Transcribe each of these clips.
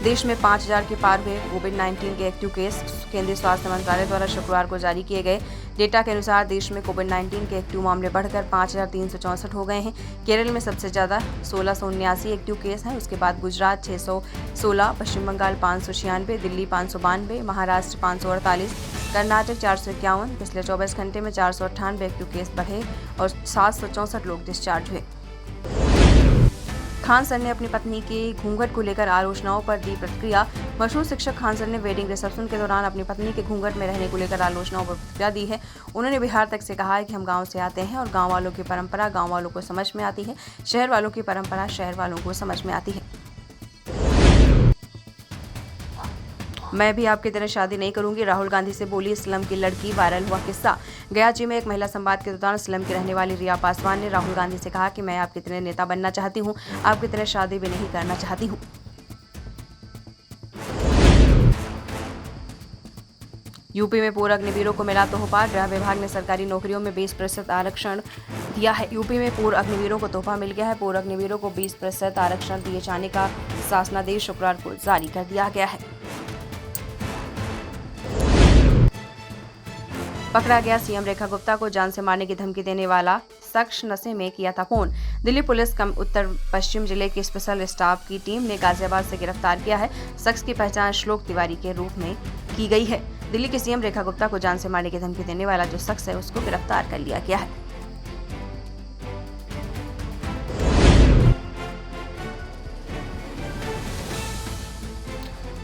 देश में 5,000 के पार हुए कोविड-19 के एक्टिव केस। केंद्रीय स्वास्थ्य मंत्रालय द्वारा शुक्रवार को जारी किए गए डेटा के अनुसार देश में कोविड-19 के एक्टिव मामले बढ़कर 5,364 हो गए हैं। केरल में सबसे ज़्यादा 1,679 एक्टिव केस हैं। उसके बाद गुजरात 616, पश्चिम बंगाल 596, दिल्ली 592, महाराष्ट्र 548, कर्नाटक 451। पिछले 24 घंटे में 498 एक्टिव केस बढ़े और 764 लोग डिस्चार्ज हुए। खान सर ने अपनी पत्नी के घूंघट को लेकर आलोचनाओं पर दी प्रतिक्रिया। मशहूर शिक्षक खान सर ने वेडिंग रिसेप्शन के दौरान अपनी पत्नी के घूंघट में रहने को लेकर आलोचनाओं पर प्रतिक्रिया दी है। उन्होंने बिहार तक से कहा है कि हम गांव से आते हैं और गांव वालों की परंपरा गांव वालों को समझ में आती है, शहर वालों की परंपरा शहर वालों को समझ में आती है। मैं भी आपकी तरह शादी नहीं करूंगी, राहुल गांधी से बोली स्लम की लड़की। वायरल हुआ किस्सा। गयाची में एक महिला संवाद के दौरान स्लम की रहने वाली रिया पासवान ने राहुल गांधी से कहा कि मैं आपकी तरह नेता बनना चाहती हूं, आपकी तरह शादी भी नहीं करना चाहती हूं। यूपी में पूर्व अग्निवीरों को मिला तोहफा। गृह विभाग ने सरकारी नौकरियों में 20% आरक्षण दिया है। यूपी में पूर्व अग्निवीरों को तोहफा मिल गया है। पूर्व अग्निवीरों को 20% आरक्षण दिए जाने का शासनादेश शुक्रवार को जारी कर दिया गया है। पकड़ा गया। सीएम रेखा गुप्ता को जान से मारने की धमकी देने वाला शख्स नशे में किया था फोन। दिल्ली पुलिस उत्तर पश्चिम जिले की स्पेशल स्टाफ की टीम ने गाजियाबाद से गिरफ्तार किया है। शख्स की पहचान श्लोक तिवारी के रूप में की गई है। दिल्ली के सीएम रेखा गुप्ता को जान से मारने की धमकी देने वाला जो शख्स है उसको गिरफ्तार कर लिया गया है।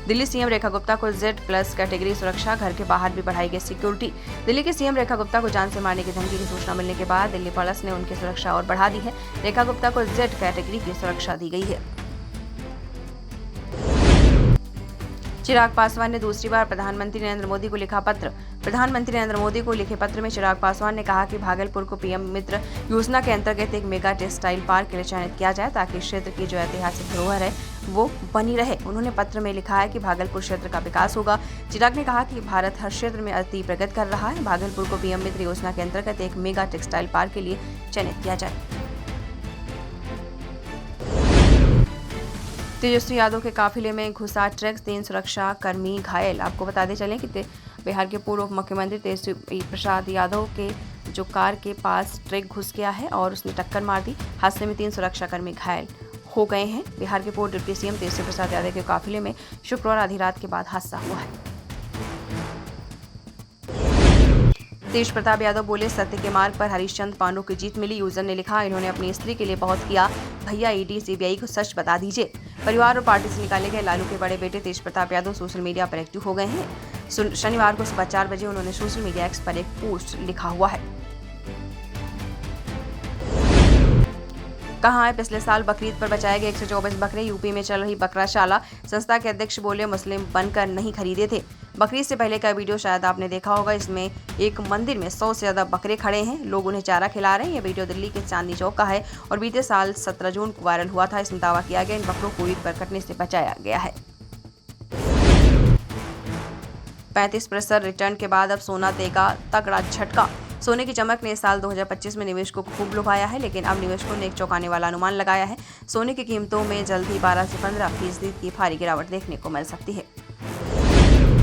दिल्ली सीएम रेखा गुप्ता को Z+ कैटेगरी सुरक्षा, घर के बाहर भी बढ़ाई गई सिक्योरिटी। दिल्ली के सीएम रेखा गुप्ता को जान से मारने की धमकी की सूचना मिलने के बाद दिल्ली पुलिस ने उनकी सुरक्षा और बढ़ा दी है। रेखा गुप्ता को Z कैटेगरी की सुरक्षा दी गई है। चिराग पासवान ने दूसरी बार प्रधानमंत्री नरेंद्र मोदी को लिखा पत्र। प्रधानमंत्री नरेंद्र मोदी को लिखे पत्र में चिराग पासवान ने कहा कि भागलपुर को पीएम मित्र योजना के अंतर्गत एक मेगा टेक्सटाइल पार्क के लिए चयनित किया जाए ताकि क्षेत्र की जो ऐतिहासिक धरोहर है वो बनी रहे। उन्होंने पत्र में लिखा है कि भागलपुर क्षेत्र का विकास होगा। चिराग ने कहा कि भारत हर क्षेत्र में अति प्रगति कर रहा है। भागलपुर को पीएम मित्र योजना के अंतर्गत एक मेगा टेक्सटाइल पार्क के लिए चयनित किया जाए। तेजस्वी यादव के काफिले में घुसा ट्रक, 3 सुरक्षा कर्मी घायल। आपको बताते चलें कि बिहार के पूर्व मुख्यमंत्री तेजस्वी प्रसाद यादव के जो कार के पास ट्रक घुस गया है और उसने टक्कर मार दी। हादसे में 3 सुरक्षा कर्मी घायल हो गए हैं। बिहार के पूर्व डिप्टी सीएम तेजस्वी प्रसाद यादव के काफिले में शुक्रवार आधी रात के बाद हादसा हुआ है। तेज प्रताप यादव बोले सत्य के मार्ग पर हरीशचंद्र पांडु की जीत मिली। यूजर ने लिखा, इन्होंने अपनी स्त्री के लिए बहुत किया, भैया ईडी सीबीआई को सच बता दीजिए। परिवार और पार्टी से निकाले गए लालू के बड़े बेटे तेज प्रताप यादव सोशल मीडिया पर एक्टिव हो गए हैं। शनिवार को सुबह 4 बजे उन्होंने सोशल मीडिया एक्स पर एक पोस्ट लिखा हुआ है। कहाँ है पिछले साल बकरीद पर बचाए गए 124 बकरे। यूपी में चल रही बकराशाला। संस्था के अध्यक्ष बोले मुस्लिम बनकर नहीं खरीदे थे। बकरीद से पहले का वीडियो शायद आपने देखा होगा। इसमें एक मंदिर में 100 से ज्यादा बकरे खड़े हैं, लोग उन्हें चारा खिला रहे हैं। यह वीडियो दिल्ली के चांदनी चौक का है और बीते साल 17 जून को वायरल हुआ था। इसमें दावा किया गया इन बकरों को ईद पर कटने से बचाया गया है। 35% रिटर्न के बाद अब सोना देगा तगड़ा झटका। सोने की चमक ने इस साल 2025 में निवेशकों को खूब लुभाया है, लेकिन अब निवेशकों ने एक चौंकाने वाला अनुमान लगाया है। सोने की कीमतों में जल्द ही 12 से 15% की भारी गिरावट देखने को मिल सकती है।